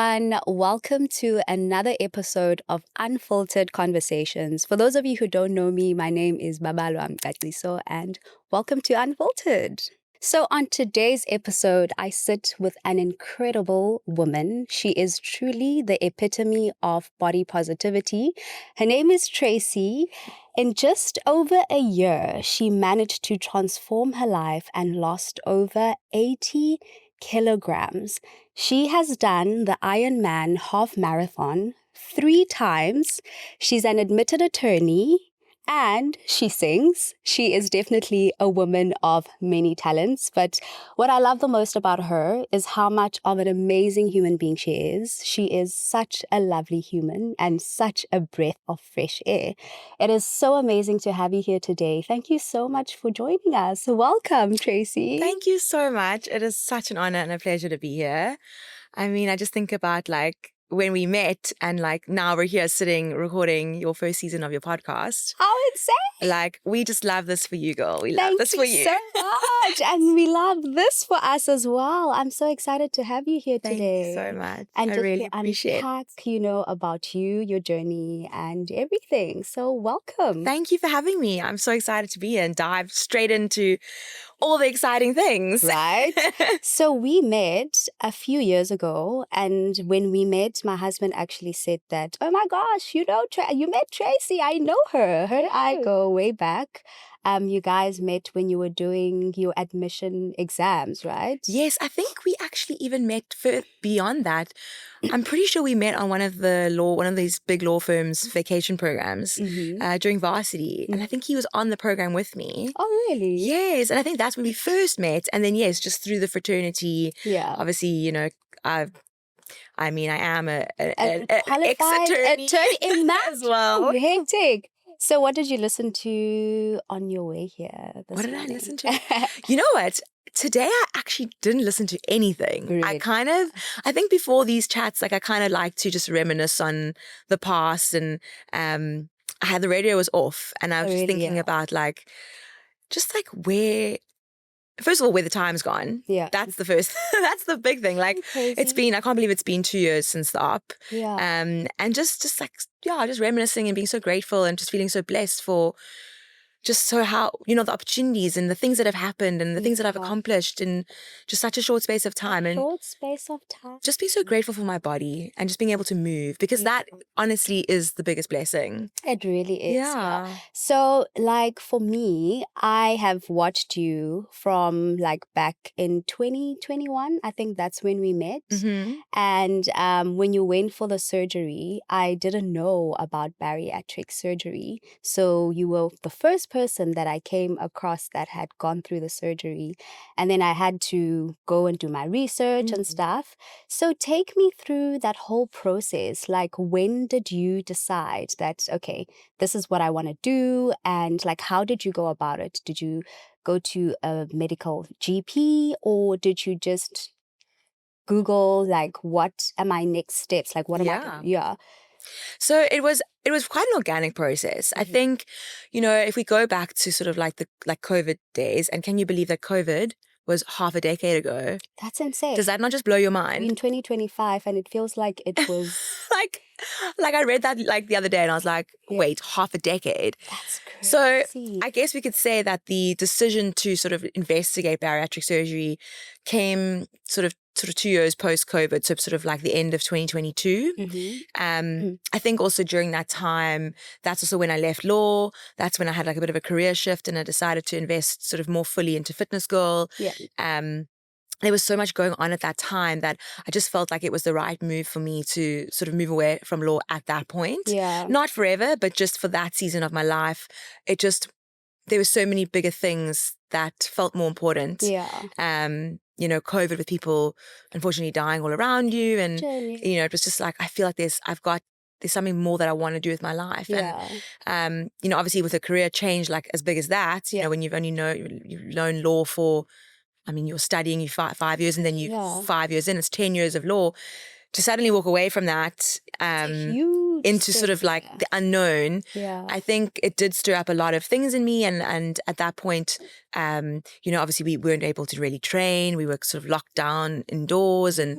everyone. Welcome to another episode of Unfiltered Conversations. For those of you who don't know me, my name is Babalwa Mcaciso, and welcome to Unfiltered. So on today's episode, I sit with an incredible woman. She is truly the epitome of body positivity. Her name is Tracey. In just over a year, she managed to transform her life and lost over 80 kilograms. She has done the Ironman half marathon 3 times. She's an admitted attorney and she sings. She is definitely a woman of many talents. But what I love the most about her is how much of an amazing human being she is. She is such a lovely human and such a breath of fresh air. It is so amazing to have you here today. Thank you so much for joining us. Welcome, Tracey. Thank you so much. It is such an honor and a pleasure to be here. I mean, I just think about when we met and now we're here sitting recording your first season of your podcast. How insane! We just love this for you, girl. We love this for you. Thank you so much. And we love this for us as well. I'm so excited to have you here today. Thank you so much. And I just really to appreciate unpack, about you, your journey and everything. So welcome. Thank you for having me. I'm so excited to be here and dive straight into all the exciting things. Right? So we met a few years ago, and when we met, my husband actually said that, oh my gosh, you met Tracey. I know her. Her and I go way back. You guys met when you were doing your admission exams, right? Yes, I think we actually even met beyond that. I'm pretty sure we met on one of these big law firms' vacation programs during varsity. And I think he was on the program with me. Oh, really? Yes. And I think that's when we first met. And then, yes, just through the fraternity. Yeah. Obviously, I am an qualified ex-attorney in that as well. Hectic. So what did you listen to on your way here this What did morning? I listen to? You know what? Today I actually didn't listen to anything. Really? I think before these chats, I kind of like to just reminisce on the past, and I had the radio was off, and I was just thinking about where. First of all, where the time's gone. Yeah. That's the first, that's the big thing. I can't believe it's been 2 years since the op. Yeah. And just reminiscing and being so grateful and just feeling so blessed for the opportunities and the things that have happened and the things that I've accomplished in just such a short space of time. Just being so grateful for my body and just being able to move, because that honestly is the biggest blessing. It really is. Yeah. So for me, I have watched you from back in 2021. I think that's when we met. Mm-hmm. And when you went for the surgery, I didn't know about bariatric surgery. So you were the first person that I came across that had gone through the surgery. And then I had to go and do my research and stuff. So take me through that whole process. When did you decide that, okay, this is what I want to do? And how did you go about it? Did you go to a medical GP, or did you just Google, what are my next steps? What am I doing? Yeah. So it was quite an organic process. I think, if we go back to sort of the COVID days, and can you believe that COVID was half a decade ago? That's insane. Does that not just blow your mind? We're in 2025 and it feels like it was... I read that the other day and I was like, wait, half a decade. That's crazy. So I guess we could say that the decision to sort of investigate bariatric surgery came sort of 2 years post-COVID, so sort of the end of 2022. I think also during that time, that's also when I left law. That's when I had a bit of a career shift and I decided to invest sort of more fully into Fitness Girl. Yeah. There was so much going on at that time that I just felt like it was the right move for me to sort of move away from law at that point. Yeah. Not forever, but just for that season of my life. There were so many bigger things that felt more important. Yeah. COVID with people unfortunately dying all around you. And, it was just I feel like there's something more that I want to do with my life. Yeah. And, obviously with a career change as big as that, when you've known law for, you're studying you 5 years and then 5 years in, it's 10 years of law. To suddenly walk away from that. It's a huge into sort of like the unknown, I think it did stir up a lot of things in me. And at that point, obviously we weren't able to really train. We were sort of locked down indoors. And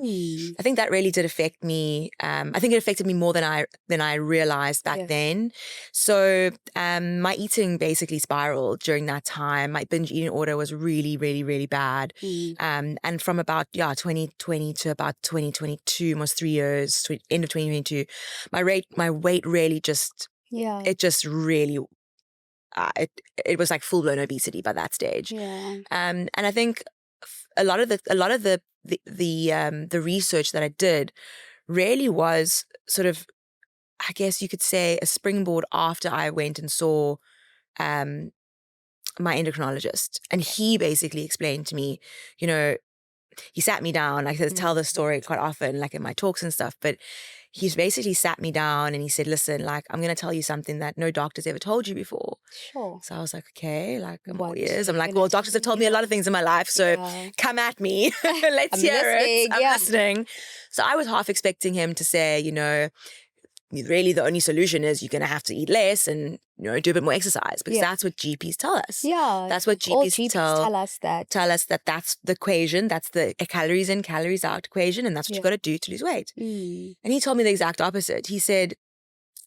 I think that really did affect me. I think it affected me more than I realized back then. So my eating basically spiraled during that time. My binge eating order was really, really, really bad. And from about 2020 to about 2022, almost 3 years, end of 2022, my weight really just it just really it was like full blown obesity by that stage. And I think a lot of the research that I did really was sort of, I guess you could say, a springboard after I went and saw my endocrinologist, and he basically explained to me, he sat me down. I tell this story quite often, like in my talks and stuff, but he's basically sat me down and he said, listen, like, I'm going to tell you something that no doctor's ever told you before. Sure. So I was like, okay, like, I'm all ears. I'm like, well, doctors have told me a lot of things in my life, so come at me. Let's hear it. I'm listening. So I was half expecting him to say, really the only solution is you're going to have to eat less and do a bit more exercise, because that's what GPs tell us. That's what GPs tell us that that's the equation, that's the calories in, calories out equation, and that's what you got to do to lose weight. And he told me the exact opposite. He said,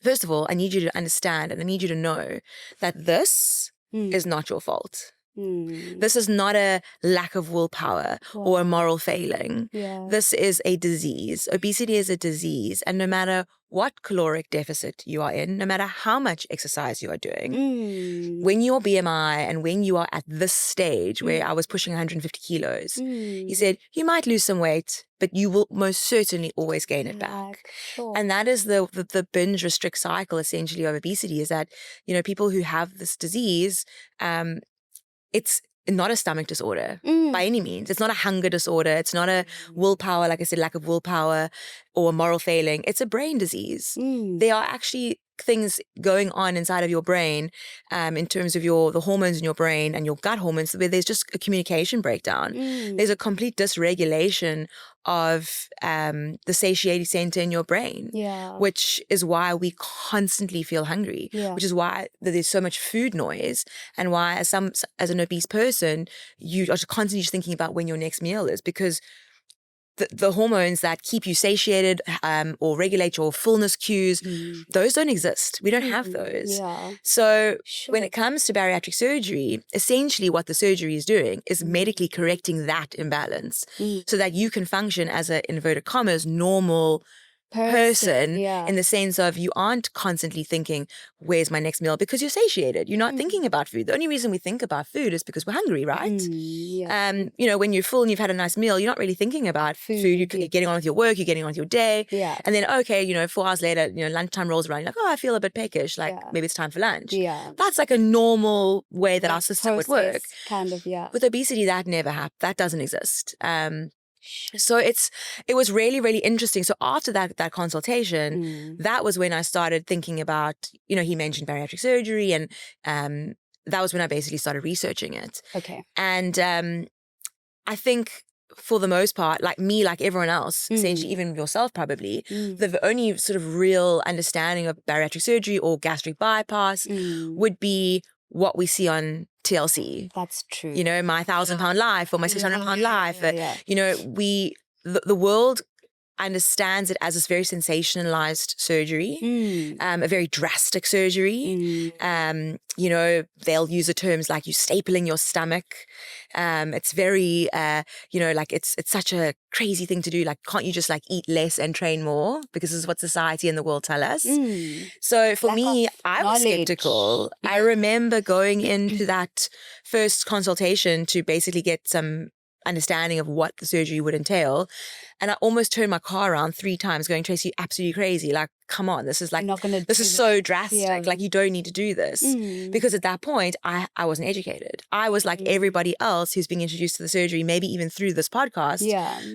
first of all, I need you to understand and I need you to know that this is not your fault. This is not a lack of willpower or a moral failing. This is a disease. Obesity is a disease. And no matter what caloric deficit you are in, no matter how much exercise you are doing, when your BMI and when you are at this stage where I was pushing 150 kilos, he said, you might lose some weight, but you will most certainly always gain it back. And that is the binge restrict cycle essentially of obesity, is that, people who have this disease, it's not a stomach disorder by any means. It's not a hunger disorder. It's not a willpower, like I said, lack of willpower or moral failing. It's a brain disease. There are actually things going on inside of your brain in terms of the hormones in your brain and your gut hormones, where there's just a communication breakdown. There's a complete dysregulation of the satiety center in your brain, which is why we constantly feel hungry, which is why there's so much food noise, and why as an obese person, you are constantly just thinking about when your next meal is, because the hormones that keep you satiated or regulate your fullness cues, those don't exist. We don't have those. So when it comes to bariatric surgery, essentially what the surgery is doing is medically correcting that imbalance so that you can function as a, inverted commas, normal person in the sense of you aren't constantly thinking, where's my next meal? Because you're satiated. You're not thinking about food. The only reason we think about food is because we're hungry, right? When you're full and you've had a nice meal, you're not really thinking about food. You're getting on with your work, you're getting on with your day. And then, 4 hours later, lunchtime rolls around, you're like, oh, I feel a bit peckish. Like maybe it's time for lunch. That's like a normal way that our system would work. Kind of, With obesity, that never happens. That doesn't exist. So it was really, really interesting. So after that consultation, that was when I started thinking about, he mentioned bariatric surgery, and that was when I basically started researching it. Okay. And I think for the most part, like me, like everyone else, essentially, even yourself probably, the only sort of real understanding of bariatric surgery or gastric bypass would be what we see on TLC. That's true. My 1,000-pound life or my 600-pound life. The world understands it as this very sensationalized surgery, a very drastic surgery. They'll use the terms like you stapling your stomach. It's very, it's such a crazy thing to do. Like, can't you just eat less and train more? Because this is what society and the world tell us. So for me, I was skeptical. I remember going into that first consultation to basically get some understanding of what the surgery would entail. And I almost turned my car around 3 times going, Tracey, you're absolutely crazy. Like, come on, this is this is so drastic. Like, you don't need to do this. Because at that point, I wasn't educated. I was like everybody else who's being introduced to the surgery, maybe even through this podcast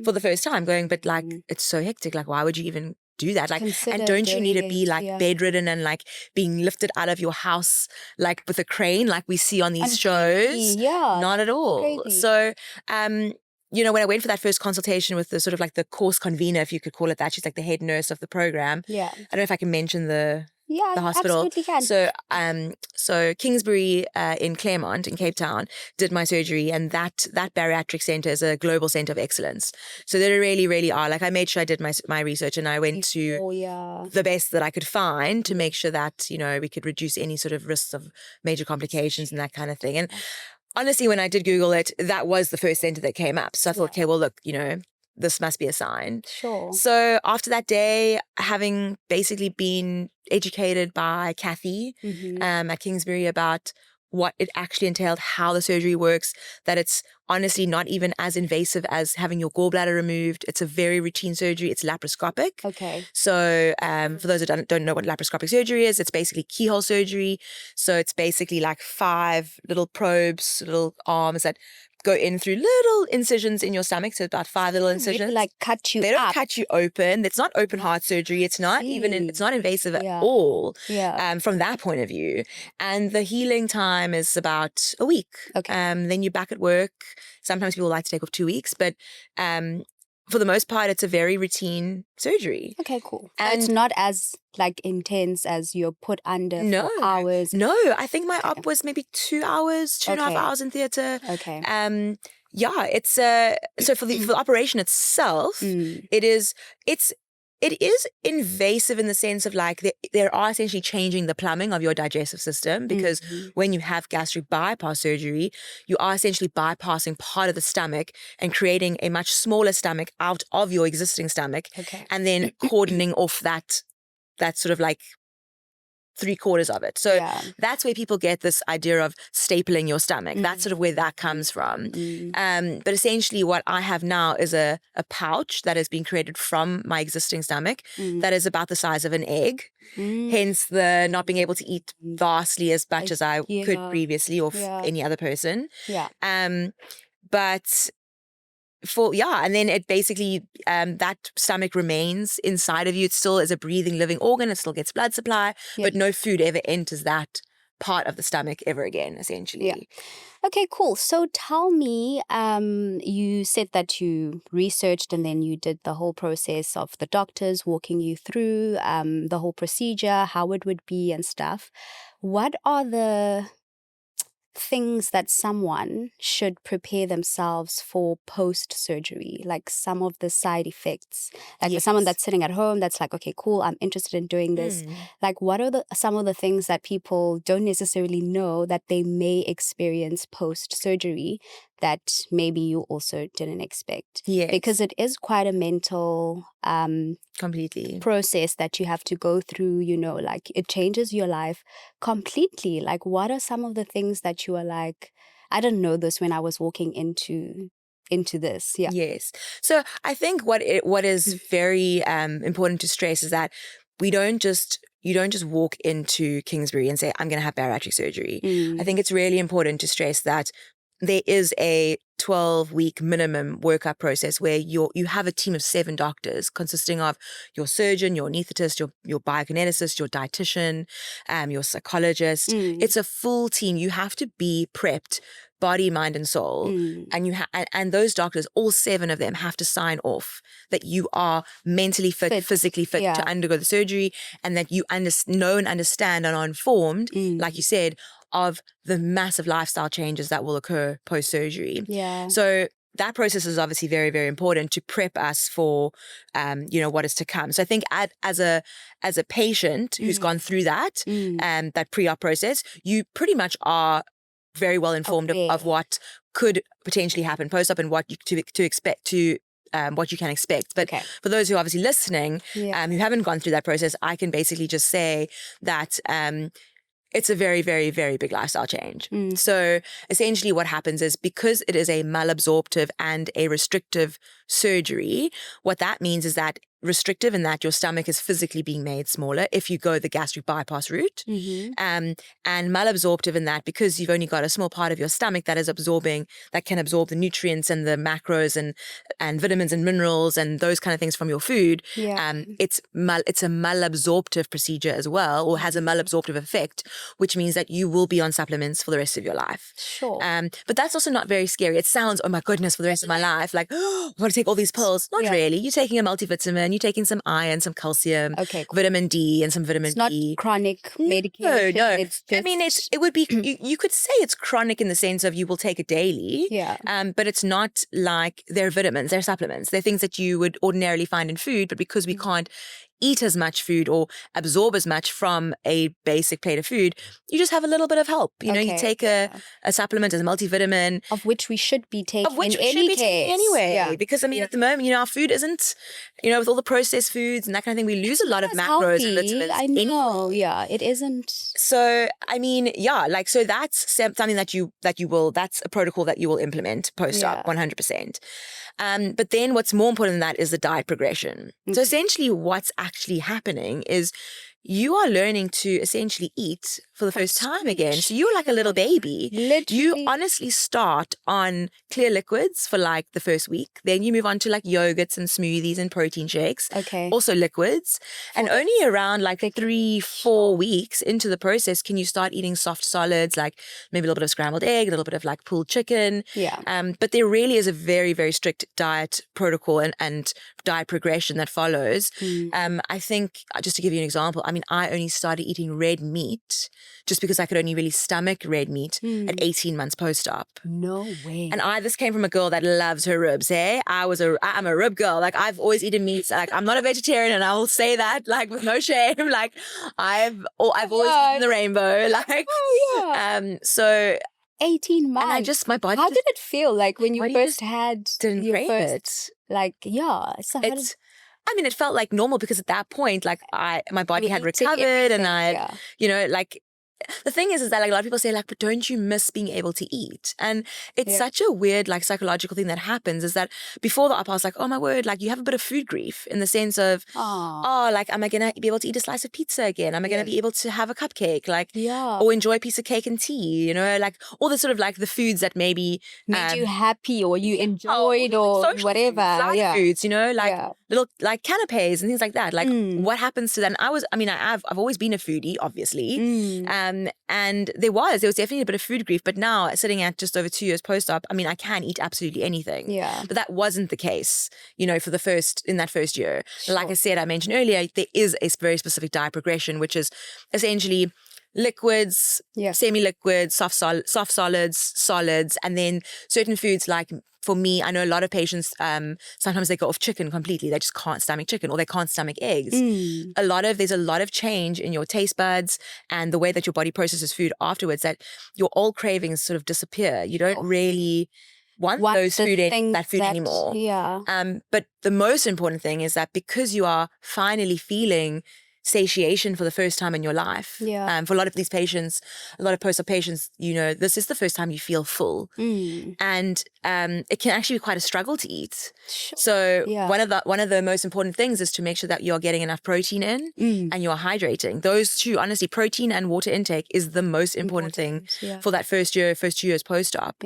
for the first time, going, but it's so hectic. Like, why would you even do that? And don't you need to be bedridden and being lifted out of your house with a crane like we see on these shows? Yeah, Not at all. crazy. So when I went for that first consultation with the sort of like the course convener, if you could call it that, she's like the head nurse of the program. Yeah. I don't know if I can mention the hospital. Absolutely can. So Kingsbury in Claremont in Cape Town did my surgery, and that bariatric center is a global center of excellence. So they really, really are. Like, I made sure I did my research, and I went to the best that I could find to make sure that, we could reduce any sort of risks of major complications and that kind of thing. And honestly, when I did Google it, that was the first center that came up. So I thought, okay, well, look, this must be a sign. Sure. So after that day, having basically been educated by Kathy at Kingsbury about what it actually entailed, how the surgery works, that it's honestly not even as invasive as having your gallbladder removed. It's a very routine surgery. It's laparoscopic. Okay. So for those who don't know what laparoscopic surgery is, it's basically keyhole surgery. So it's basically like 5 little probes, little arms that go in through little incisions in your stomach. So about 5 little incisions. Like cut you They don't up. cut you open. It's not open heart surgery. It's not it's not invasive at all. Yeah. From that point of view. And the healing time is about a week. Okay. Then you're back at work. Sometimes people like to take off 2 weeks, but for the most part, it's a very routine surgery. Okay, cool. And it's not as like intense as you're put under for hours. No, I think my op was maybe 2 hours, 2.5 hours in theatre. Okay. It's so for the operation itself, it is invasive in the sense of like they are essentially changing the plumbing of your digestive system, because when you have gastric bypass surgery, you are essentially bypassing part of the stomach and creating a much smaller stomach out of your existing stomach, and then cordoning off that sort of like 3/4 of it. So that's where people get this idea of stapling your stomach. That's sort of where that comes from. But essentially what I have now is a pouch that has been created from my existing stomach that is about the size of an egg. Hence the not being able to eat vastly as much as I could previously, or any other person. But and then it basically, that stomach remains inside of you. It still is a breathing, living organ. It still gets blood supply, but no food ever enters that part of the stomach ever again, essentially. Yeah. Okay, cool. So tell me, you said that you researched and then you did the whole process of the doctors walking you through the whole procedure, how it would be and stuff. What are the things that someone should prepare themselves for post-surgery, like some of the side effects, like for someone that's sitting at home that's like, okay, cool, I'm interested in doing this. Like, what are some of the things that people don't necessarily know that they may experience post-surgery that maybe you also didn't expect? Because it is quite a mental completely process that you have to go through, like it changes your life completely. Like, what are some of the things that you are like, I didn't know this when I was walking into this? Yes. So I think what is very important to stress is that you don't just walk into Kingsbury and say, I'm going to have bariatric surgery. I think it's really important to stress that there is a 12-week minimum workup process where you have a team of 7 doctors consisting of your surgeon, your anesthetist, your biokineticist, your dietitian, your psychologist. It's a full team. You have to be prepped, body, mind, and soul. And and those doctors, all 7 of them, have to sign off that you are mentally fit. Physically fit to undergo the surgery, and that you know and understand and are informed, like you said, of the massive lifestyle changes that will occur post-surgery. So that process is obviously very, very important to prep us for, what is to come. So I think as a patient who's gone through that, that pre-op process, you pretty much are very well informed of what could potentially happen post-op and what you to expect to. What you can expect. But for those who are obviously listening, who haven't gone through that process, I can basically just say that it's a very, very, very big lifestyle change. So essentially what happens is, because it is a malabsorptive and a restrictive surgery, what that means is that restrictive in that your stomach is physically being made smaller if you go the gastric bypass route, and malabsorptive in that because you've only got a small part of your stomach that can absorb the nutrients and the macros and vitamins and minerals and those kind of things from your food. It's a malabsorptive procedure as well, or has a malabsorptive effect, which means that you will be on supplements for the rest of your life. Sure. But that's also not very scary. It sounds, oh my goodness, for the rest of my life, like, oh, I'm going to take all these pills. Not really. You're taking a multivitamin, you're taking some iron, some calcium, vitamin D and some vitamin B. It's not chronic medication. No. It's just... I mean, it would be, you could say it's chronic in the sense of you will take it daily. But it's not like they're vitamins, they're supplements. They're things that you would ordinarily find in food, but because we can't eat as much food or absorb as much from a basic plate of food, you just have a little bit of help. You take a supplement as a multivitamin. Of which we should be taking in any case. Anyway. Because I mean, at the moment, our food isn't, with all the processed foods and that kind of thing, we lose a lot of macros and vitamins. I know, it isn't. So, I mean, so that's something that you will, that's a protocol that you will implement post-op, 100%. But then what's more important than that is the diet progression. So essentially what's actually happening is you are learning to essentially eat for the first time again. So you're like a little baby. Literally. You honestly start on clear liquids for like the first week. Then you move on to like yogurts and smoothies and protein shakes. Also liquids. And only around like 3-4 weeks into the process can you start eating soft solids, like maybe a little bit of scrambled egg, a little bit of like pulled chicken. But there really is a very, very strict diet protocol and diet progression that follows. I think, just to give you an example, I mean, I only started eating red meat just because I could only really stomach red meat at 18 months post-op. No way. And this came from a girl that loves her ribs, hey? I'm a rib girl. Like, I've always eaten meat. Like, I'm not a vegetarian, and I will say that, like, with no shame. Like, I've always eaten the rainbow. Like, so 18 months. And my body. How did it feel like when you first had didn't your crave first, it? Like, so I mean, it felt like normal because at that point, like my body had recovered and like, the thing is that like a lot of people say like, but don't you miss being able to eat? And it's such a weird like psychological thing that happens is that before the op, I was like, oh my word, like you have a bit of food grief in the sense of, like, am I going to be able to eat a slice of pizza again? Am I going to be able to have a cupcake? Like, or enjoy a piece of cake and tea, like all the sort of like the foods that maybe made you happy or you enjoyed or whatever. Foods, like little like canapes and things like that. Like what happens to that? And I've always been a foodie, obviously. And there was definitely a bit of food grief, but now sitting at just over 2 years post-op, I mean, I can eat absolutely anything. But that wasn't the case, in that first year. Sure. Like I said, I mentioned earlier, there is a very specific diet progression, which is essentially liquids, semi-liquids, soft solids, solids, and then certain foods like, for me, I know a lot of patients, sometimes they go off chicken completely. They just can't stomach chicken or they can't stomach eggs. There's a lot of change in your taste buds and the way that your body processes food afterwards that your old cravings sort of disappear. You don't really want that food anymore. But the most important thing is that because you are finally feeling satiation for the first time in your life. For a lot of these patients, a lot of post-op patients, this is the first time you feel full. And it can actually be quite a struggle to eat. Sure. So one of the most important things is to make sure that you're getting enough protein in and you're hydrating. Those two, honestly, protein and water intake is the most important thing for that first 2 years post-op.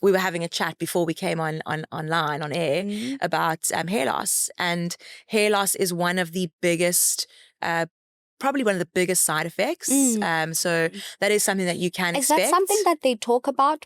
We were having a chat before we came online on air about hair loss, and hair loss is one of the biggest probably one of the biggest side effects. So that is something that you can expect. Is that something that they talk about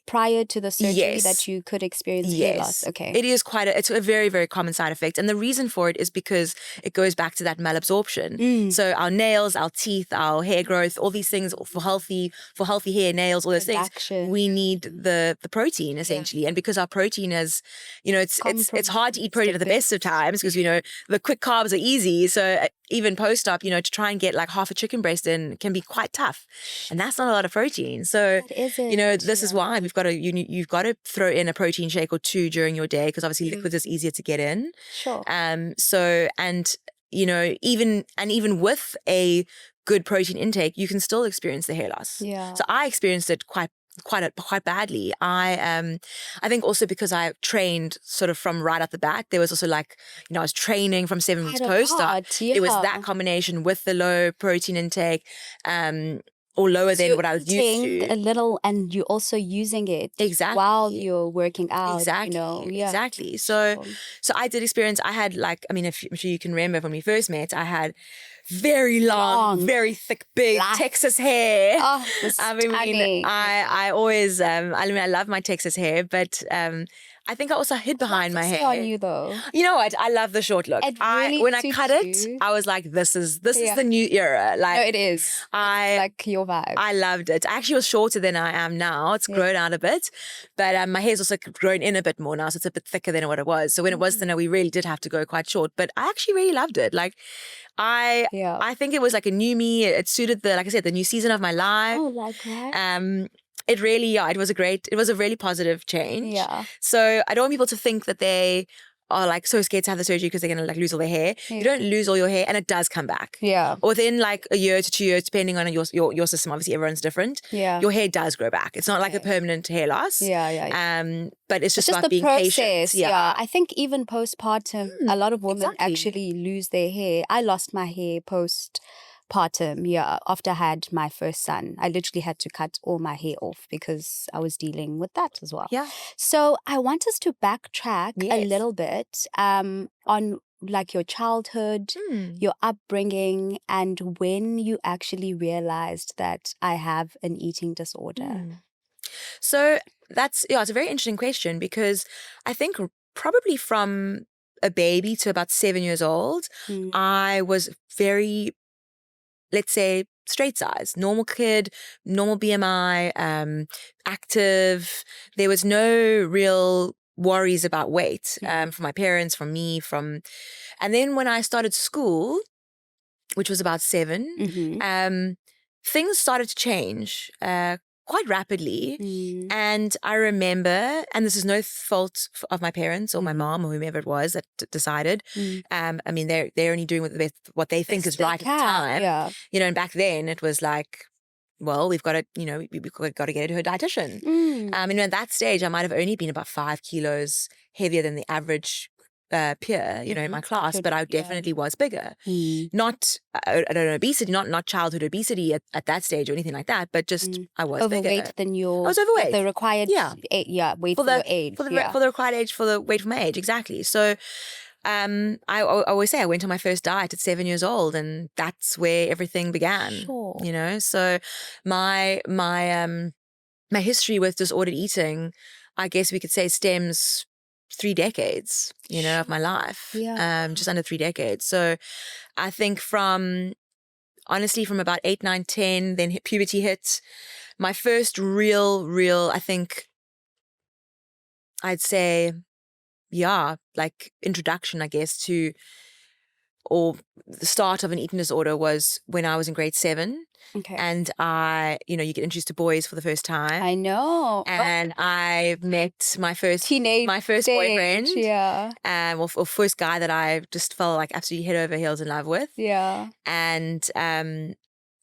prior to the surgery that you could experience hair loss? Okay. It is it's a very, very common side effect. And the reason for it is because it goes back to that malabsorption. So our nails, our teeth, our hair growth, all these things for healthy hair, nails, all those things, we need the protein essentially. And because our protein is, it's hard to eat protein at the best of times because, the quick carbs are easy. So even post-op, to try and get like half a chicken breast in can be quite tough. And that's not a lot of protein. So, this is why you've got to throw in a protein shake or two during your day because obviously liquids is easier to get in. Sure. Even with a good protein intake, you can still experience the hair loss. Yeah. So I experienced it quite quite badly. I think also because I trained sort of from right at the bat, there was also like, I was training from 7 weeks post. It was that combination with the low protein intake, or lower than what I was used to. A little, and you're also using it while you're working out. Exactly. So I did experience. I had like, I'm sure you can remember when we first met, I had very long, very thick, big Texas hair. Oh, stunning. I always, I love my Texas hair, but I think I also hid behind my hair. On you though. You know what? I love the short look. When I cut it, I was like, this is the new era. Like, no, it is. Like your vibe. I loved it. I actually was shorter than I am now. It's grown out a bit, but my hair's also grown in a bit more now, so it's a bit thicker than what it was. So when it was thinner, we really did have to go quite short. But I actually really loved it. Like, I think it was like a new me. It suited like I said, the new season of my life. Oh, like that. It really, it was a really positive change. Yeah. So I don't want people to think that they are like so scared to have the surgery because they're going to like lose all their hair. You don't lose all your hair, and it does come back. Yeah. Within like a year to 2 years, depending on your system. Obviously, everyone's different. Yeah. Your hair does grow back. It's not like a permanent hair loss. Yeah. But it's just about the being process. patient. Yeah. I think even postpartum, a lot of women actually lose their hair. I lost my hair postpartum, after I had my first son. I literally had to cut all my hair off because I was dealing with that as well. Yeah. So I want us to backtrack a little bit on like your childhood, your upbringing, and when you actually realized that I have an eating disorder. So it's a very interesting question, because I think probably from a baby to about 7 years old, I was very, let's say, straight size, normal kid, normal BMI, active. There was no real worries about weight from my parents, from me, and then when I started school, which was about 7, things started to change quite rapidly. And I remember, and this is no fault of my parents or my mom or whomever it was that decided. They're only doing what they think is right at the time. Yeah. And back then it was like, well, we've got to, we've got to get her to her dietitian. At that stage, I might have only been about 5 kilos heavier than the average peer, in my class, but I definitely was bigger. Not, I don't know, obesity, not childhood obesity at that stage or anything like that, but just I was overweight bigger. than your. I was overweight. The required weight for your age. For the required age, for the weight for my age, exactly. So I always say I went on my first diet at 7 years old, and that's where everything began. Sure. So my history with disordered eating, I guess we could say, stems 3 decades, of my life. Just under 3 decades. So I think honestly from about 8, 9, 10, then puberty hit. My first real, I think I'd say, like introduction, I guess, to, or the start of an eating disorder was when I was in grade 7. Okay. And you get introduced to boys for the first time. I know. And I met my first boyfriend. Yeah. Or first guy that I just felt like absolutely head over heels in love with. Yeah. And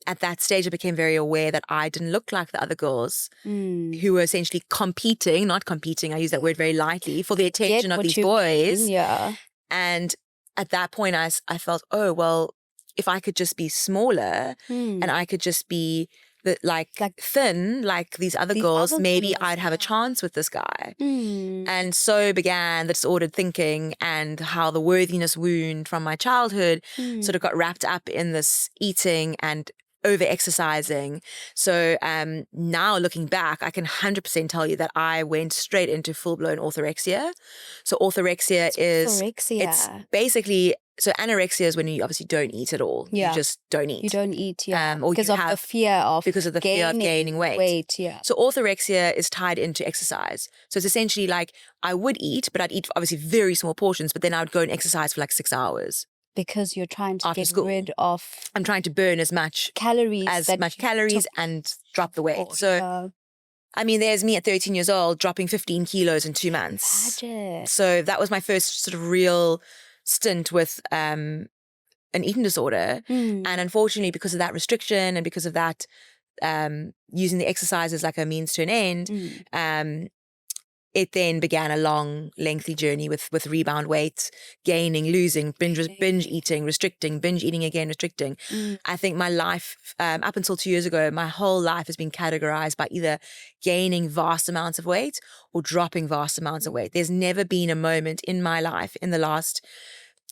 at that stage, I became very aware that I didn't look like the other girls who were essentially competing, not competing, I use that word very lightly, for the attention of these boys. Yeah. And at that point, I felt, oh, well, if I could just be smaller and I could just be like thin like these other girls, maybe I'd have a chance with this guy. And so began the disordered thinking, and how the worthiness wound from my childhood sort of got wrapped up in this eating and over-exercising. So now looking back, I can 100% tell you that I went straight into full-blown orthorexia. So orthorexia it's basically, so anorexia is when you obviously don't eat at all. Yeah. You just don't eat. You don't eat, because of the fear of gaining weight. Yeah. So orthorexia is tied into exercise. So it's essentially like I would eat, but I'd eat obviously very small portions, but then I would go and exercise for like 6 hours. Because you're trying to get rid of. I'm trying to burn as much calories and drop the weight. There's me at 13 years old dropping 15 kilos in 2 months. Magic. So that was my first sort of real stint with an eating disorder. And unfortunately, because of that restriction and because of that using the exercise as like a means to an end, it then began a long, lengthy journey with rebound weight, gaining, losing, binge eating, restricting, binge eating again, restricting. I think my life, up until 2 years ago, my whole life has been categorized by either gaining vast amounts of weight or dropping vast amounts of weight. There's never been a moment in my life in the last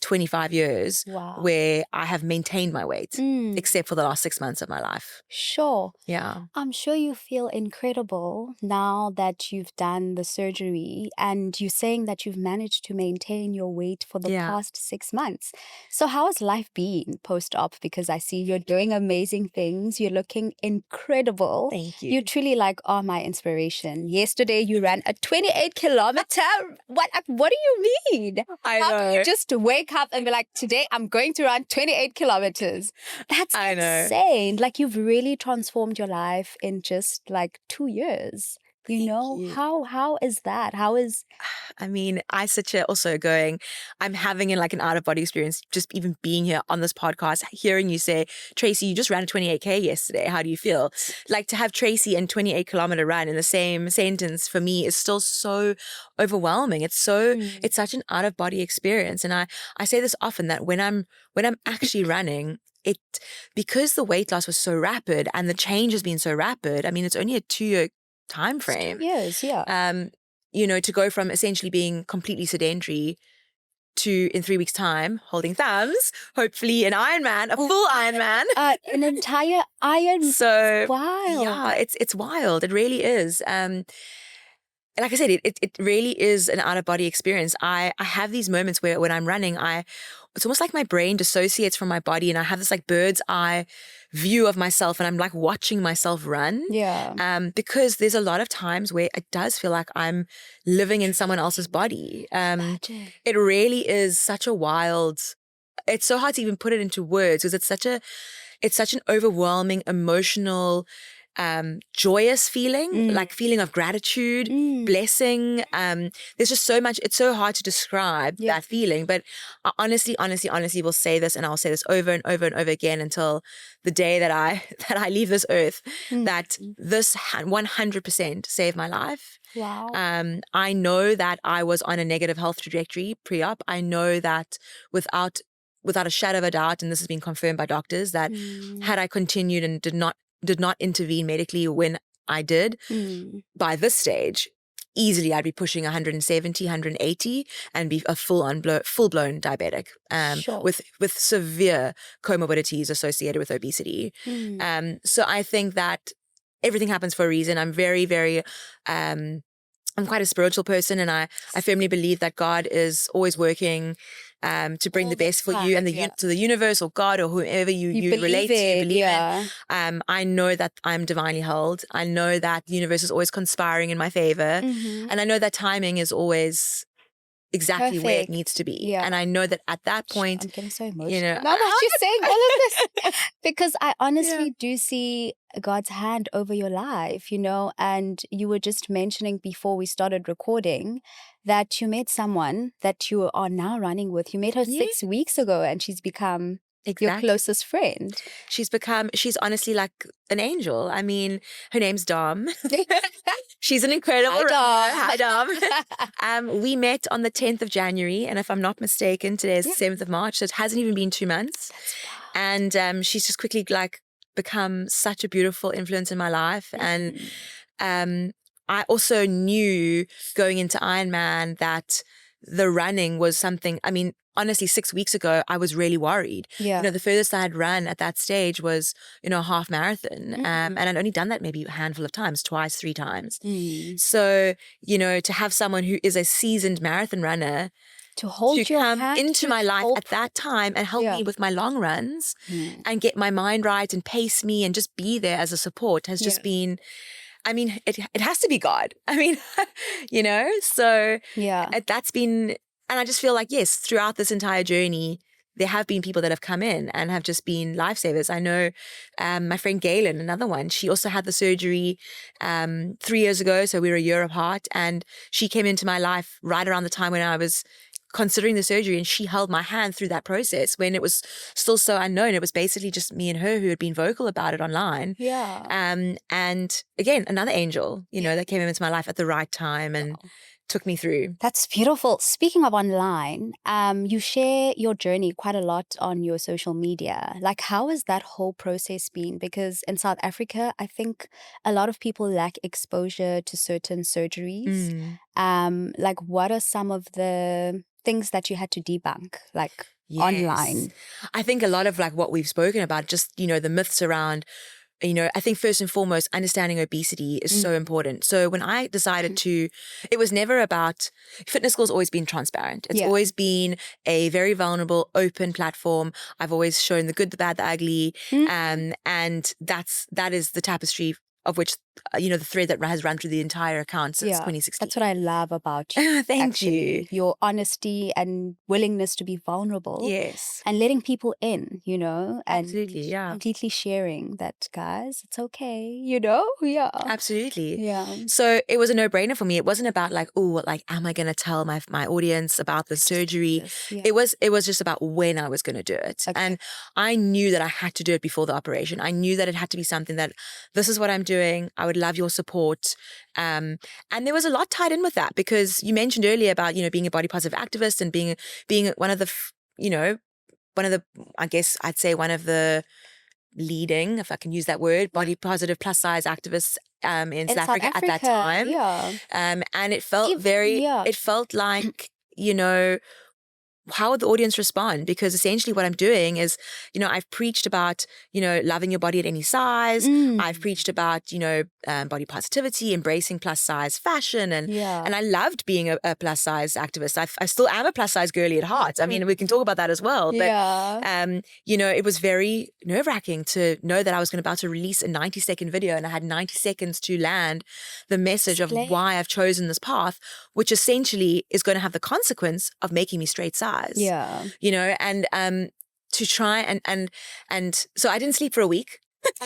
25 years where I have maintained my weight, except for the last 6 months of my life. Sure. Yeah. I'm sure you feel incredible now that you've done the surgery, and you're saying that you've managed to maintain your weight for the past 6 months. So how has life been post-op? Because I see you're doing amazing things. You're looking incredible. Thank you. You truly are my inspiration. Yesterday you ran a 28-kilometer. What do you mean? How do you just wake up and be like, today I'm going to run 28 kilometers? That's insane. Like, you've really transformed your life in just like 2 years. How is that? I mean, I'm having an out-of-body experience just even being here on this podcast, hearing you say, Tracey, you just ran a 28K yesterday. How do you feel? Like, to have Tracey and 28-kilometer run in the same sentence for me is still so overwhelming. It's such an out-of-body experience. And I say this often, that when I'm actually running, because the weight loss was so rapid and the change has been so rapid, I mean, it's only a 2-year time frame. 2 years, yeah. To go from essentially being completely sedentary to, in 3 weeks' time, holding thumbs, hopefully an Ironman, a full Ironman. An entire Iron. So wild. Yeah, it's wild. It really is. Like I said, it really is an out-of-body experience. I have these moments where when I'm running, it's almost like my brain dissociates from my body, and I have this like bird's eye view of myself, and I'm like watching myself run. Yeah. Because there's a lot of times where it does feel like I'm living in someone else's body. It really is such a wild. It's so hard to even put it into words, because it's such an overwhelming, emotional, joyous feeling, like feeling of gratitude, blessing. There's just so much. It's so hard to describe that feeling, but I honestly will say this, and I'll say this over and over and over again until the day that I leave this earth, that this 100% saved my life. Wow. I know that I was on a negative health trajectory pre-op. I know that without a shadow of a doubt, and this has been confirmed by doctors, that had I continued and did not intervene medically when I did, by this stage, easily I'd be pushing 170, 180 and be a full-blown diabetic, with severe comorbidities associated with obesity. So I think that everything happens for a reason. I'm very, very, I'm quite a spiritual person, and I firmly believe that God is always working to bring the best for you and to the universe or God or whoever you relate to, believe in. I know that I'm divinely held. I know that the universe is always conspiring in my favor. And I know that timing is always exactly where it needs to be. And I know that at that point, I'm getting so emotional. Now that you're saying all of this, because I honestly do see God's hand over your life, and you were just mentioning before we started recording that you met someone that you are now running with. You met her 6 weeks ago, and she's become your closest friend. She's honestly like an angel. I mean, her name's Dom. She's an incredible Hi, Dom. Hi, Dom. We met on the 10th of January, and if I'm not mistaken, today is the 7th of March, so it hasn't even been 2 months. And she's just quickly become such a beautiful influence in my life. And I also knew going into Ironman that the running was something, I mean, honestly, 6 weeks ago, I was really worried. The furthest I had run at that stage was, a half marathon. And I'd only done that maybe a handful of times, 3 times. So, to have someone who is a seasoned marathon runner to come into my life at that time and help me with my long runs and get my mind right and pace me and just be there as a support has just been, I mean, it has to be God. I mean, so that's been, and I just feel like, yes, throughout this entire journey, there have been people that have come in and have just been lifesavers. I know my friend Galen, another one, she also had the surgery 3 years ago, so we were a year apart, and she came into my life right around the time when I was considering the surgery, and she held my hand through that process when it was still so unknown. It was basically just me and her who had been vocal about it online. Yeah. And again, another angel, that came into my life at the right time and took me through. That's beautiful. Speaking of online, you share your journey quite a lot on your social media. Like, how has that whole process been? Because in South Africa, I think a lot of people lack exposure to certain surgeries. Like, what are some of the things that you had to debunk, like online? I think a lot of like what we've spoken about, just, the myths around, I think first and foremost, understanding obesity is so important. So when I decided it was never about, Fitness School's always been transparent. It's always been a very vulnerable, open platform. I've always shown the good, the bad, the ugly. And that is the tapestry of which, the thread that has run through the entire account since 2016. That's what I love about you. Thank you. Your honesty and willingness to be vulnerable. Yes. And letting people in, and Absolutely, completely sharing that, guys, it's okay, Yeah. Absolutely. Yeah. So it was a no-brainer for me. It wasn't about like, am I going to tell my audience about the surgery? It was just about when I was going to do it. Okay. And I knew that I had to do it before the operation. I knew that it had to be something that, this is what I'm doing. I would love your support. And there was a lot tied in with that, because you mentioned earlier about, being a body positive activist and being one of the, I guess I'd say one of the leading, if I can use that word, body positive plus size activists in South Africa at that time. Yeah. And it felt it felt like, how would the audience respond? Because essentially what I'm doing is, I've preached about, loving your body at any size. I've preached about, body positivity, embracing plus size fashion. And I loved being a plus size activist. I still am a plus size girly at heart. I mean, we can talk about that as well. But, it was very nerve wracking to know that I was about to release a 90-second video, and I had 90 seconds to land the message of why I've chosen this path, which essentially is going to have the consequence of making me straight size. Yeah. And to try and so I didn't sleep for a week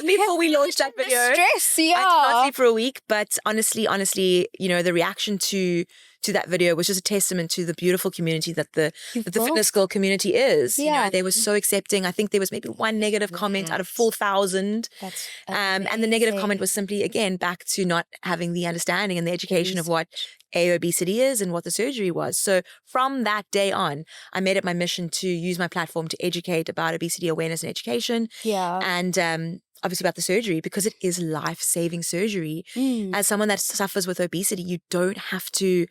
before we launched that video. Stress, I did not sleep for a week, but honestly, the reaction to that video was just a testament to the beautiful community that the Fitness School community is. They were so accepting. I think there was maybe one negative comment out of 4,000. That's and the negative comment was simply, again, back to not having the understanding and the education of what obesity is and what the surgery was. So from that day on, I made it my mission to use my platform to educate about obesity awareness and education. Yeah. And obviously about the surgery, because it is life-saving surgery. As someone that suffers with obesity, you don't have to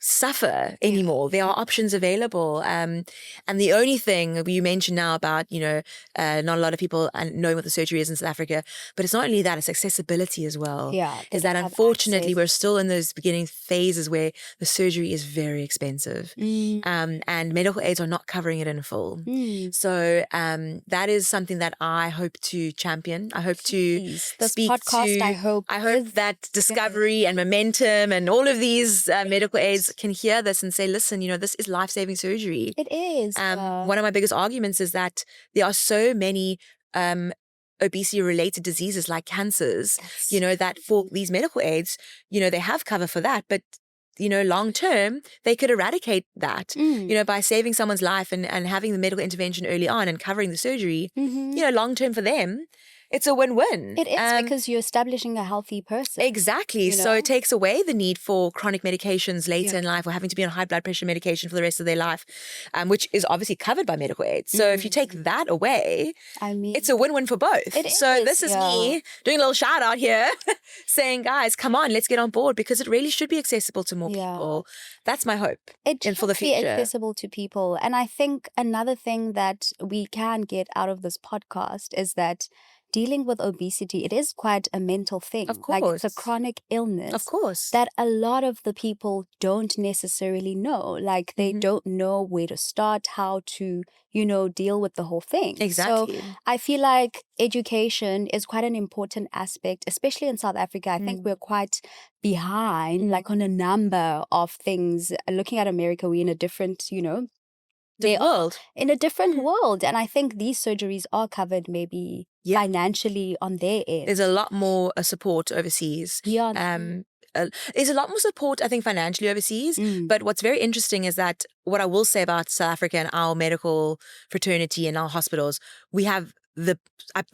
suffer anymore. There are options available. And the only thing you mentioned now about, not a lot of people knowing what the surgery is in South Africa, but it's not only that, it's accessibility as well. Yeah. Is that unfortunately we're still in those beginning phases where the surgery is very expensive. And medical aids are not covering it in full. So that is something that I hope to champion. I hope to speak podcast, to. I hope that Discovery and Momentum and all of these medical aids can hear this and say, listen, this is life-saving surgery. It is. One of my biggest arguments is that there are so many obesity-related diseases like cancers, that for these medical aids, they have cover for that, but long term, they could eradicate that, by saving someone's life and having the medical intervention early on and covering the surgery, long term for them. It's a win-win. It is, because you're establishing a healthy person. Exactly. So it takes away the need for chronic medications later in life, or having to be on high blood pressure medication for the rest of their life, which is obviously covered by medical aids. So if you take that away, it's a win-win for both. This is me doing a little shout out here saying, guys, come on, let's get on board, because it really should be accessible to more people. That's my hope for the future. Be accessible to people. And I think another thing that we can get out of this podcast is that dealing with obesity, it is quite a mental thing. Of course. Like, it's a chronic illness. Of course. That a lot of the people don't necessarily know. Like, they don't know where to start, how to, deal with the whole thing. Exactly. So I feel like education is quite an important aspect, especially in South Africa. I think we're quite behind, like, on a number of things. Looking at America, we're in a different, world. In a different world. And I think these surgeries are covered maybe financially on their end. There's a lot more support overseas. Yeah. there's a lot more support, I think, financially overseas. But what's very interesting is that what I will say about South Africa and our medical fraternity and our hospitals, we have I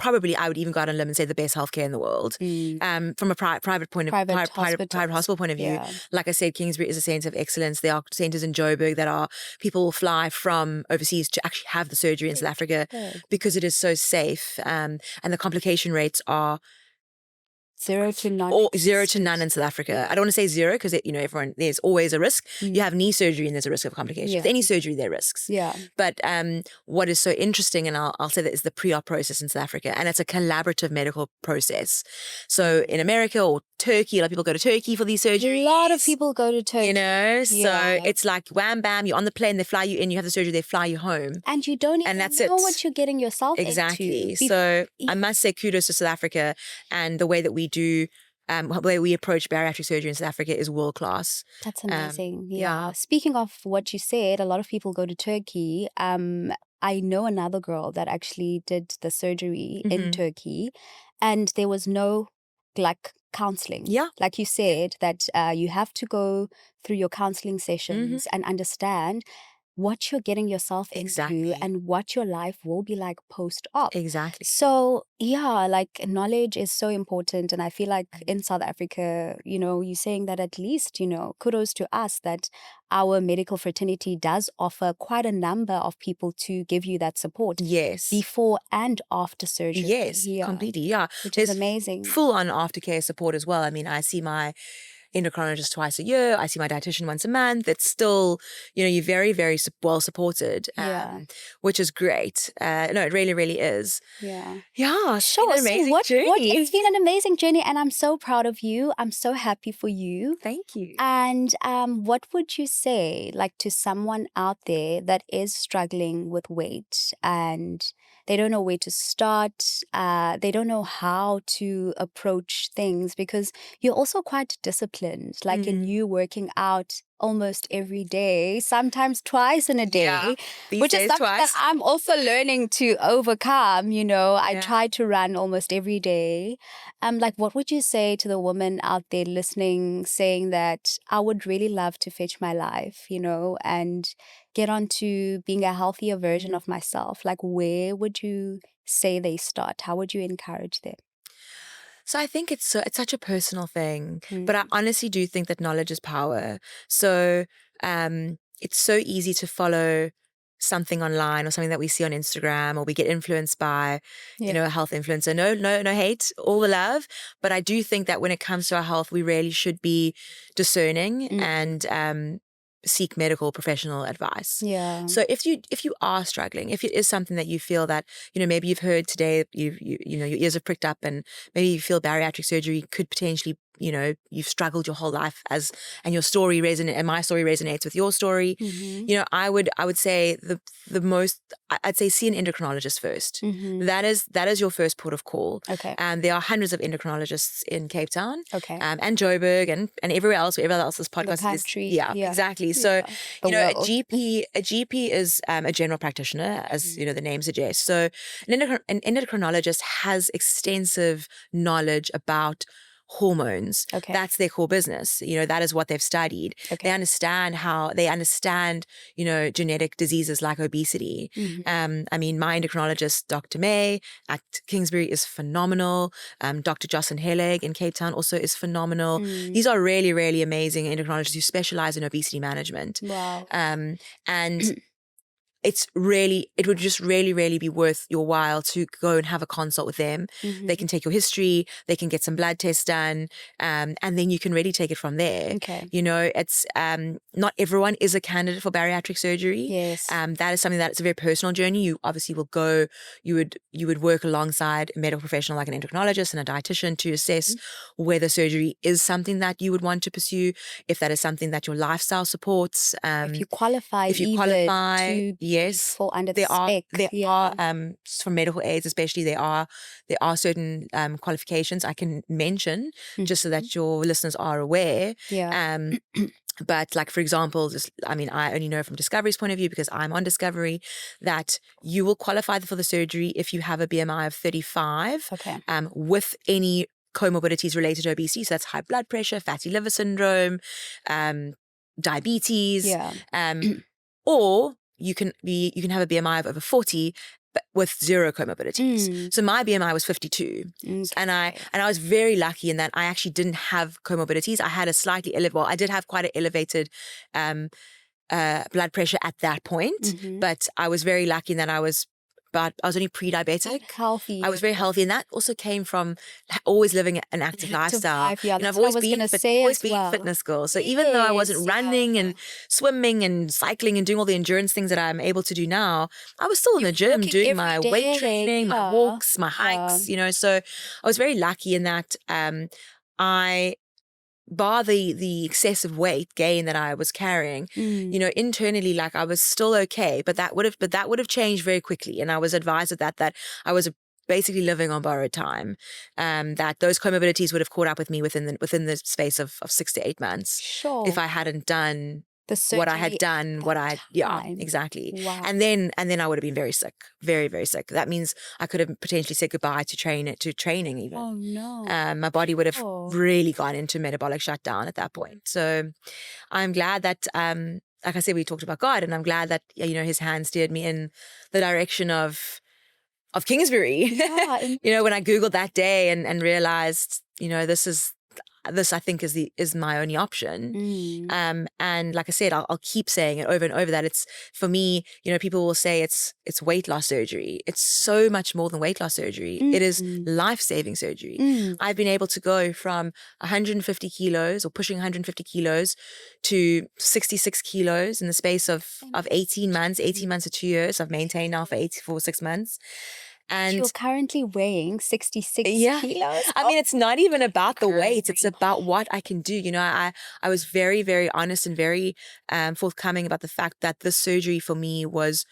would even go out on a limb and say the best healthcare in the world. From a private hospital point of view. Yeah. Like I said, Kingsbury is a centre of excellence. There are centres in Joburg that are people will fly from overseas to actually have the surgery in South Africa because it is so safe. And the complication rates are 0 to none. Or 0 to none in South Africa. I don't want to say 0 because everyone, there's always a risk. You have knee surgery and there's a risk of complications. With any surgery, there are risks. Yeah. But what is so interesting, and I'll say that, is the pre-op process in South Africa, and it's a collaborative medical process. So in America or Turkey, a lot of people go to Turkey for these surgeries. A lot of people go to Turkey. So it's like wham bam, you're on the plane, they fly you in, you have the surgery, they fly you home, and you don't even know what you're getting yourself into. Exactly. So I must say kudos to South Africa, and the way that we do. The way we approach bariatric surgery in South Africa is world class. That's amazing. Yeah. Speaking of what you said, a lot of people go to Turkey. I know another girl that actually did the surgery in Turkey, and there was no counseling. Yeah. Like you said, that you have to go through your counseling sessions and understand what you're getting yourself into and what your life will be like post-op. Exactly. So, knowledge is so important. And I feel like in South Africa, you're saying that at least, kudos to us that our medical fraternity does offer quite a number of people to give you that support. Yes. Before and after surgery. Yes, completely, yeah. Which is amazing. Full-on aftercare support as well. I mean, I see my endocrinologist twice a year. I see my dietitian once a month. It's still, you're very, very well supported, which is great. No, it really, really is. Yeah. Yeah, sure. It's been an amazing journey. It's been an amazing journey, and I'm so proud of you. I'm so happy for you. Thank you. And what would you say, to someone out there that is struggling with weight and they don't know where to start, they don't know how to approach things, because you're also quite disciplined, in you working out almost every day, sometimes twice in a day, which is something that I'm also learning to overcome. I try to run almost every day. What would you say to the woman out there listening, saying that I would really love to fetch my life, and get on to being a healthier version of myself? Where would you say they start? How would you encourage them? So I think it's such a personal thing, but I honestly do think that knowledge is power. So it's so easy to follow something online or something that we see on Instagram, or we get influenced by, a health influencer. No hate, all the love. But I do think that when it comes to our health, we really should be discerning and seek medical professional advice. Yeah. So if you are struggling, if it is something that you feel that, maybe you've heard today, your ears have pricked up, and maybe you feel bariatric surgery could potentially, you've struggled your whole life and your story and my story resonates with your story. I would say I'd say see an endocrinologist first. That is your first port of call. Okay. And there are hundreds of endocrinologists in Cape Town. Okay. And Joburg and everywhere else this podcast country. is. Yeah, exactly. So, a GP is a general practitioner, as the name suggests. So an endocrinologist has extensive knowledge about hormones. Okay. That's their core business. That is what they've studied. Okay. They understand genetic diseases like obesity. I mean, my endocrinologist, Dr. May at Kingsbury, is phenomenal. Dr. Jocelyn Helleg in Cape Town also is phenomenal. These are really, really amazing endocrinologists who specialize in obesity management. Wow. And it would just really, really be worth your while to go and have a consult with them. They can take your history, they can get some blood tests done, and then you can really take it from there. Okay. It's not everyone is a candidate for bariatric surgery. Yes. That is something that's a very personal journey. You obviously will go, you would work alongside a medical professional like an endocrinologist and a dietitian to assess whether surgery is something that you would want to pursue, if that is something that your lifestyle supports. If you qualify to yes, fall under the spec. There are for medical aids especially, there are certain qualifications I can mention just so that your listeners are aware. Yeah. But for example, I only know from Discovery's point of view, because I'm on Discovery, that you will qualify for the surgery if you have a BMI of 35 Okay. with any comorbidities related to obesity. So that's high blood pressure, fatty liver syndrome, diabetes, Yeah. or you can have a BMI of over 40 but with zero comorbidities. So my BMI was 52. Okay. And I was very lucky in that I actually didn't have comorbidities. I had a slightly I did have quite an elevated blood pressure at that point, but I was very lucky in that I was only pre-diabetic. Healthy. I was very healthy, and that also came from always living an active lifestyle. Yeah, and I've always been a fitness girl. So even though I wasn't running and swimming and cycling and doing all the endurance things that I'm able to do now, I was still in the gym doing my weight training, my walks, my hikes. So I was very lucky in that I. Bar the excessive weight gain that I was carrying, internally, like I was still okay, but that would have changed very quickly. And I was advised of that I was basically living on borrowed time, that those comorbidities would have caught up with me within the space of 6 to 8 months. Sure. If I hadn't done what I had done, exactly. Wow. And then I would have been very sick, very, very sick. That means I could have potentially said goodbye to training even. Oh no. My body would have really gone into metabolic shutdown at that point. So I'm glad that, like I said, we talked about God, and I'm glad that, his hand steered me in the direction of Kingsbury. Yeah, when I Googled that day and realized, this I think is my only option. And like I said, I'll keep saying it over and over that it's, for me, people will say it's weight loss surgery. It's so much more than weight loss surgery. It is life-saving surgery. I've been able to go from 150 kilos or pushing 150 kilos to 66 kilos in the space of 18 months to 2 years. I've maintained now for 6 months. And you're currently weighing 66 kilos? I mean, it's not even about the weight. It's about what I can do. I was very, very honest and very forthcoming about the fact that this surgery for me was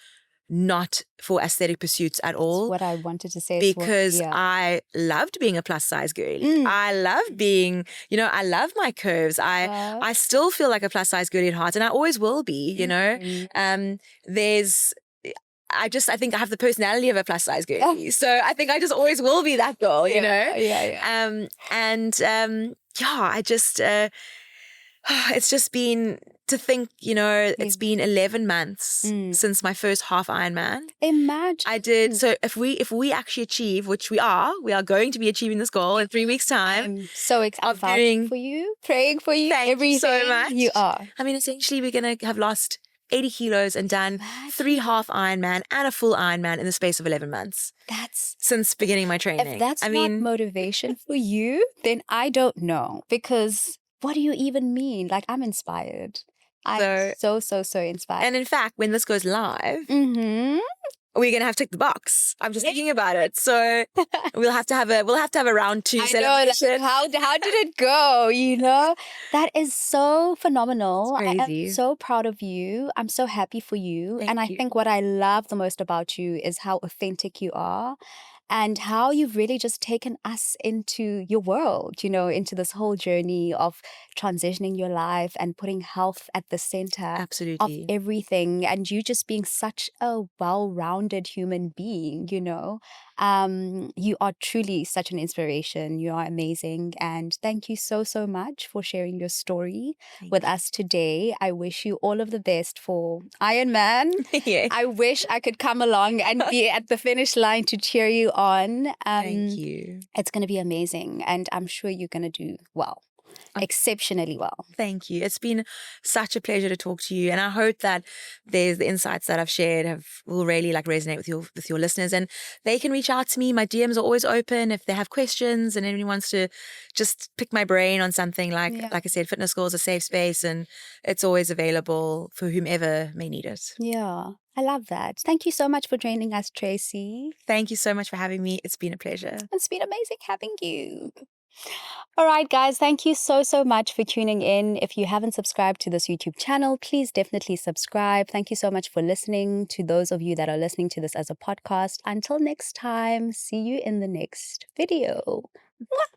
not for aesthetic pursuits at all. That's what I wanted to say. Because I loved being a plus size girly. I loved being, I love my curves. I still feel like a plus size girly at heart, and I always will be, I think I have the personality of a plus size girl. So I think I just always will be that girl, Yeah. I just, it's just been to think, it's been 11 months since my first half Ironman. Imagine. I did. So if we actually achieve, which we are going to be achieving this goal in 3 weeks' time. I'm so excited for you, praying for you. Thank you so much. You are. I mean, essentially we're going to have lost 80 kilos and done 3 half Ironman and a full Ironman in the space of 11 months. That's since beginning my training. If that's not motivation for you, then I don't know. Because what do you even mean? Like, I'm inspired. I'm so inspired. And in fact, when this goes live, we're gonna have to tick the box. I'm just thinking about it. So we'll have to have a round 2 celebration. Know, like, how did it go? That is so phenomenal. I am so proud of you. I'm so happy for you. Thank you. I think what I love the most about you is how authentic you are. And how you've really just taken us into your world, into this whole journey of transitioning your life and putting health at the center of everything. And you just being such a well-rounded human being, you are truly such an inspiration. You are amazing. And thank you so much for sharing your story with us today. I wish you all of the best for Ironman. Yes. I wish I could come along and be at the finish line to cheer you on. Thank you. It's going to be amazing. And I'm sure you're going to do well. Exceptionally well. Thank you. It's been such a pleasure to talk to you, and I hope that the insights that I've shared will really resonate with your listeners, and they can reach out to me. My DMs are always open if they have questions and anyone wants to just pick my brain on something. Like I said, Fitness School is a safe space, and it's always available for whomever may need it. Yeah. I love that. Thank you so much for joining us, Tracey. Thank you so much for having me. It's been a pleasure. It's been amazing having you. All right, guys, thank you so much for tuning in. If you haven't subscribed to this YouTube channel, please definitely subscribe. Thank you so much for listening. To those of you that are listening to this as a podcast, until next time, see you in the next video. Mwah!